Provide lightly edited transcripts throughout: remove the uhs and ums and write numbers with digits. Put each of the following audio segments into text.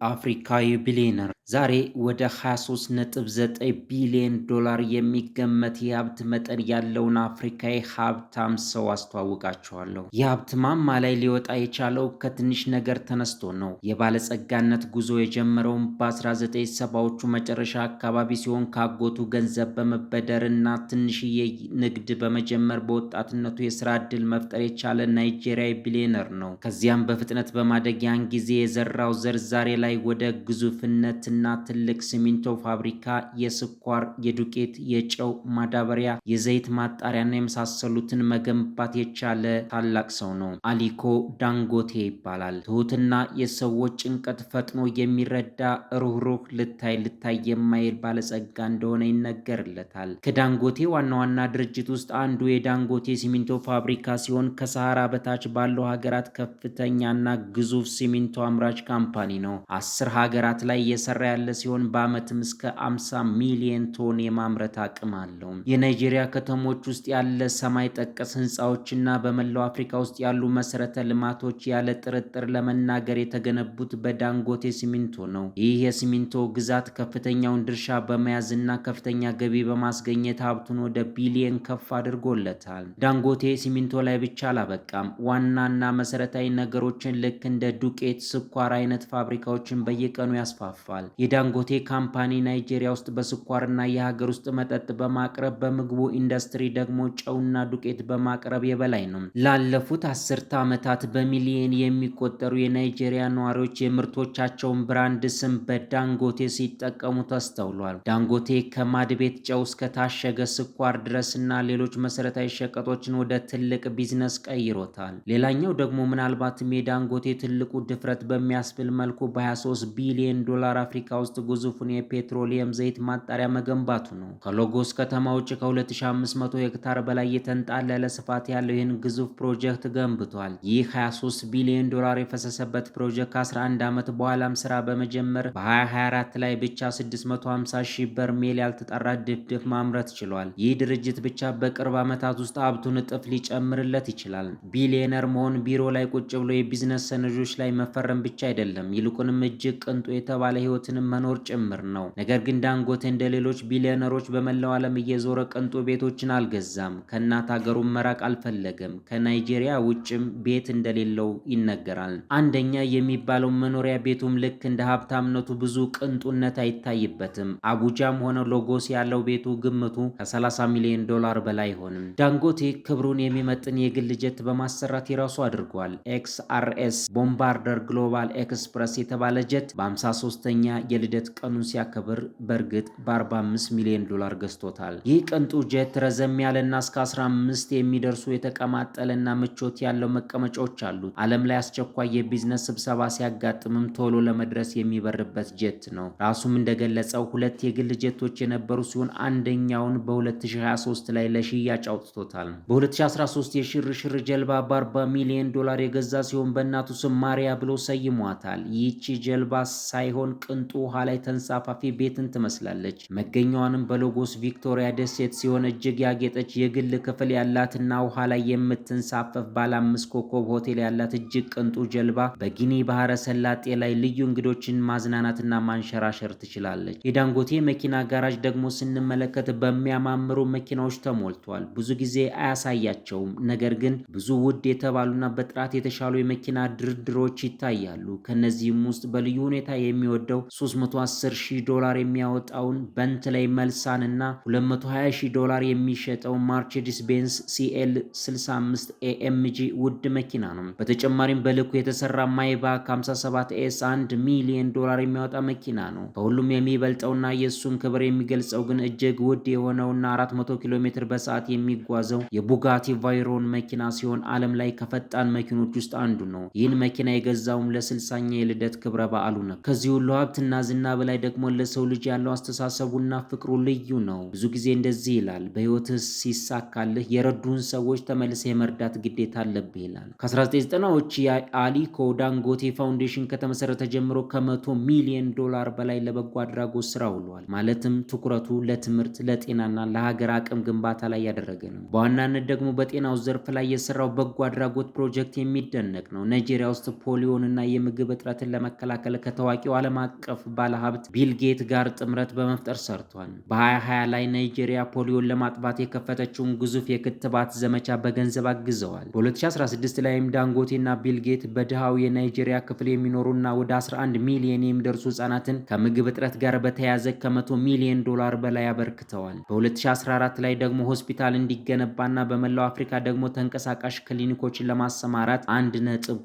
አፍሪካዊ ቢሊየነር ዛሬ ወደ 23.9 ቢሊዮን ዶላር የሚገመት የሀብት መጠን ያለውን አፍሪካዊ ሀብታም ሰው አስተዋውቃችኋለሁ። የሀብት ማማ ላይ ሊወጣ የቻለው ከትንሽ ነገር ተነስቶ ነው። የባለጸጋነት ጉዞ የጀመረውም በ1970ዎቹ መጨረሻ አካባቢ ሲሆን ካጎቱ ገንዘብ በመበደር እና ትንሽዬ ንግድ በመጀመር በወጣትነቱ የስራ ዕድል መፍጠር የቻለ ናይጄሪያዊ ቢሊየነር ነው። ከዚያም በፍጥነት በማደግ ያን ጊዜ የዘራው ዘር ዛሬ ላይ ወደ ግዙፍነትና ትልቅ ሲሚንቶ ፋብሪካ፣ የስኳር፣ የዱቄት፣ የጨው ማዳበሪያ፣ የዘይት ማጣሪያና የመሳሰሉትን መገንባት የቻለ ታላቅ ሰው ነው። አሊኮ ዳንጎቴ ይባላል። ትሁትና የሰዎች ጭንቀት ፈጥኖ የሚረዳ ሩህሩህ፣ ልታይ የማይል ባለጸጋ እንደሆነ ይነገርለታል። ከዳንጎቴ ዋና ዋና ድርጅት ውስጥ አንዱ የዳንጎቴ ሲሚንቶ ፋብሪካ ሲሆን ከሰሃራ በታች ባለው ሀገራት ከፍተኛና ግዙፍ ሲሚንቶ አምራች ካምፓኒ ነው። 10 ሀገራት ላይ እየሰራ ያለ ሲሆን በዓመትም እስከ 50 ሚሊዮን ቶን የማምረት አቅም አለው። የናይጄሪያ ከተሞች ውስጥ ያለ ሰማይ ጠቀስ ህንፃዎችና በመላው አፍሪካ ውስጥ ያሉ መሰረተ ልማቶች ያለ ጥርጥር ለመናገር የተገነቡት በዳንጎቴ ሲሚንቶ ነው። ይህ የሲሚንቶ ግዛት ከፍተኛውን ድርሻ በመያዝና ከፍተኛ ገቢ በማስገኘት ሀብቱን ወደ ቢሊየን ከፍ አድርጎለታል። ዳንጎቴ ሲሚንቶ ላይ ብቻ አላበቃም። ዋናና መሰረታዊ ነገሮችን ልክ እንደ ዱቄት፣ ስኳር አይነት ፋብሪካዎችን በየቀኑ ያስፋፋል። የዳንጎቴ ካምፓኒ ናይጄሪያ ውስጥ በስኳርና የሀገር ውስጥ መጠጥ በማቅረብ በምግቡ ኢንዱስትሪ ደግሞ ጨውና ዱቄት በማቅረብ የበላይ ነው። ላለፉት አስርተ ዓመታት በሚሊዮን የሚቆጠሩ የናይጄሪያ ነዋሪዎች የምርቶቻቸውን ብራንድ ስም በዳንጎቴ ሲጠቀሙ ተስተውሏል። ዳንጎቴ ከማድቤት ጨው እስከ ታሸገ ስኳር ድረስና ሌሎች መሰረታዊ ሸቀጦችን ወደ ትልቅ ቢዝነስ ቀይሮታል። ሌላኛው ደግሞ ምናልባትም የዳንጎቴ ትልቁ ድፍረት በሚያስብል መልኩ በ23 ቢሊዮን ዶላር አፍሪካ ውስጥ ግዙፉን የፔትሮሊየም ዘይት ማጣሪያ መገንባቱ ነው። ከሎጎስ ከተማ ውጭ ከ2500 ሄክታር በላይ የተንጣለለ ስፋት ያለው ይህን ግዙፍ ፕሮጀክት ገንብቷል። ይህ 23 ቢሊዮን ዶላር የፈሰሰበት ፕሮጀክት ከ11 ዓመት በኋላም ስራ በመጀመር በ2024 ላይ ብቻ 650 ሺህ በርሜል ያልተጣራ ድፍድፍ ማምረት ችሏል። ይህ ድርጅት ብቻ በቅርብ ዓመታት ውስጥ ሀብቱን እጥፍ ሊጨምርለት ይችላል። ቢሊየነር መሆን ቢሮ ላይ ቁጭ ብሎ የቢዝነስ ሰነዶች ላይ መፈረም ብቻ አይደለም፣ ይልቁንም እጅግ ቅንጡ የተባለ ህይወትንም መኖር ጭምር ነው። ነገር ግን ዳንጎቴ እንደ ሌሎች ቢሊዮነሮች በመላው ዓለም እየዞረ ቅንጡ ቤቶችን አልገዛም። ከእናት ሀገሩም መራቅ አልፈለገም። ከናይጄሪያ ውጭም ቤት እንደሌለው ይነገራል። አንደኛ የሚባለው መኖሪያ ቤቱም ልክ እንደ ሀብታምነቱ ብዙ ቅንጡነት አይታይበትም። አቡጃም ሆነ ሎጎስ ያለው ቤቱ ግምቱ ከ30 ሚሊዮን ዶላር በላይ አይሆንም። ዳንጎቴ ክብሩን የሚመጥን የግል ጀት በማሰራት የራሱ አድርጓል። ኤክስአርኤስ ቦምባርደር ግሎባል ኤክስፕረስ የተባለ ጀት በ53ኛ የልደት ቀኑን ሲያከብር በእርግጥ በ45 ሚሊዮን ዶላር ገዝቶታል። ይህ ቅንጡ ጀት ረዘም ያለና እስከ 15 የሚደርሱ የተቀማጠለና ምቾት ያለው መቀመጫዎች አሉት። ዓለም ላይ አስቸኳይ የቢዝነስ ስብሰባ ሲያጋጥምም ቶሎ ለመድረስ የሚበርበት ጀት ነው። ራሱም እንደገለጸው 2 የግል ጀቶች የነበሩ ሲሆን አንደኛውን በ2023 ላይ ለሽያጭ አውጥቶታል። በ2013 የሽርሽር ጀልባ በ40 ሚሊዮን ዶላር የገዛ ሲሆን በእናቱ ስም ማሪያ ብሎ ሰይሟታል። ይህቺ ጀልባ ሳይሆን ቅንጡ ውሃ ላይ ተንሳፋፊ ቤትን ትመስላለች። መገኛዋንም በሎጎስ ቪክቶሪያ ደሴት ሲሆን እጅግ ያጌጠች የግል ክፍል ያላትና ውሃ ላይ የምትንሳፈፍ ባለ 5 ኮከብ ሆቴል ያላት እጅግ ቅንጡ ጀልባ በጊኒ ባህረ ሰላጤ ላይ ልዩ እንግዶችን ማዝናናትና ማንሸራሸር ትችላለች። የዳንጎቴ መኪና ጋራጅ ደግሞ ስንመለከት በሚያማምሩ መኪናዎች ተሞልቷል። ብዙ ጊዜ አያሳያቸውም፣ ነገር ግን ብዙ ውድ የተባሉና በጥራት የተሻሉ የመኪና ድርድሮች ይታያሉ። ከነዚህም ውስጥ በልዩ ሁኔታ የሚወደው 310 ሺህ ዶላር የሚያወጣውን በንትሌይ መልሳን እና 220 ሺህ ዶላር የሚሸጠው ማርቼዲስ ቤንስ ሲኤል 65 ኤኤምጂ ውድ መኪና ነው። በተጨማሪም በልኩ የተሰራ ማይባክ 57 ኤስ 1 ሚሊዮን ዶላር የሚያወጣ መኪና ነው። ከሁሉም የሚበልጠውና የእሱን ክብር የሚገልጸው ግን እጅግ ውድ የሆነውና 400 ኪሎ ሜትር በሰዓት የሚጓዘው የቡጋቲ ቫይሮን መኪና ሲሆን ዓለም ላይ ከፈጣን መኪኖች ውስጥ አንዱ ነው። ይህን መኪና የገዛውም ለ60ኛ የልደት ክብረ በዓሉ ነው። ከዚህ ሁሉ ሀብትና ዝና በላይ ደግሞ ለሰው ልጅ ያለው አስተሳሰቡና ፍቅሩ ልዩ ነው። ብዙ ጊዜ እንደዚህ ይላል፣ በህይወትህ ሲሳካልህ የረዱን ሰዎች ተመልሰህ የመርዳት ግዴታ አለብህ ይላል። ከ1990ዎች የአሊኮ ዳንጎቴ ፋውንዴሽን ከተመሰረተ ጀምሮ ከ100 ሚሊዮን ዶላር በላይ ለበጎ አድራጎት ስራ ውሏል። ማለትም ትኩረቱ ለትምህርት፣ ለጤናና ለሀገር አቅም ግንባታ ላይ ያደረገ ነው። በዋናነት ደግሞ በጤናው ዘርፍ ላይ የሰራው በጎ አድራጎት ፕሮጀክት የሚደነቅ ነው። ናይጄሪያ ውስጥ ፖሊዮንና የምግብ እጥረትን ለመከላከል ለመከላከል ከታዋቂው ዓለም አቀፍ ባለሀብት ቢል ጌት ጋር ጥምረት በመፍጠር ሰርቷል። በ2020 ላይ ናይጄሪያ ፖሊዮን ለማጥፋት የከፈተችውን ግዙፍ የክትባት ዘመቻ በገንዘብ አግዘዋል። በ2016 ላይም ዳንጎቴና ቢል ጌት በድሃው የናይጄሪያ ክፍል የሚኖሩና ወደ 11 ሚሊዮን የሚደርሱ ህጻናትን ከምግብ እጥረት ጋር በተያያዘ ከ100 ሚሊዮን ዶላር በላይ አበርክተዋል። በ2014 ላይ ደግሞ ሆስፒታል እንዲገነባና በመላው አፍሪካ ደግሞ ተንቀሳቃሽ ክሊኒኮችን ለማሰማራት 1.2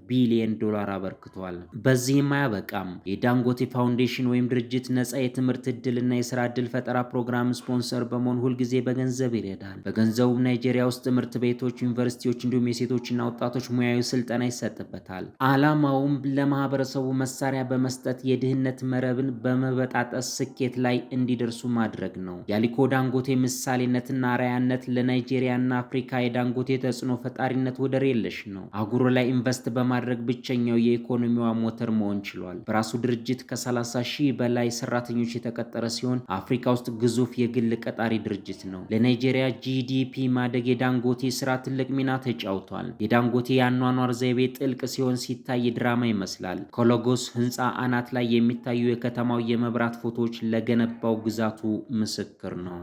ቢሊዮን ዶላር አበርክቷል። በዚህም አያበቃም። የዳንጎቴ ፋውንዴሽን ወይም ድርጅት ነፃ የትምህርት ዕድልና የስራ ዕድል ፈጠራ ፕሮግራም ስፖንሰር በመሆን ሁልጊዜ በገንዘብ ይረዳል። በገንዘቡም ናይጄሪያ ውስጥ ትምህርት ቤቶች፣ ዩኒቨርሲቲዎች እንዲሁም የሴቶችና ወጣቶች ሙያዊ ስልጠና ይሰጥበታል። ዓላማውም ለማህበረሰቡ መሳሪያ በመስጠት የድህነት መረብን በመበጣጠስ ስኬት ላይ እንዲደርሱ ማድረግ ነው። የአሊኮ ዳንጎቴ ምሳሌነትና አርአያነት ለናይጄሪያና አፍሪካ የዳንጎቴ ተጽዕኖ ፈጣሪነት ወደር የለሽ ነው። አህጉሩ ላይ ኢንቨስት በማድረግ ብቸኛው የኢኮኖሚዋ ሞተር መሆን ችሏል። በራሱ ድርጅት ከ30 ሺህ በላይ ሰራተኞች የተቀጠረ ሲሆን አፍሪካ ውስጥ ግዙፍ የግል ቀጣሪ ድርጅት ነው። ለናይጄሪያ ጂዲፒ ማደግ የዳንጎቴ ስራ ትልቅ ሚና ተጫውቷል። የዳንጎቴ የአኗኗር ዘይቤ ጥልቅ ሲሆን ሲታይ ድራማ ይመስላል። ከሎጎስ ህንፃ አናት ላይ የሚታዩ የከተማው የመብራት ፎቶዎች ለገነባው ግዛቱ ምስክር ነው።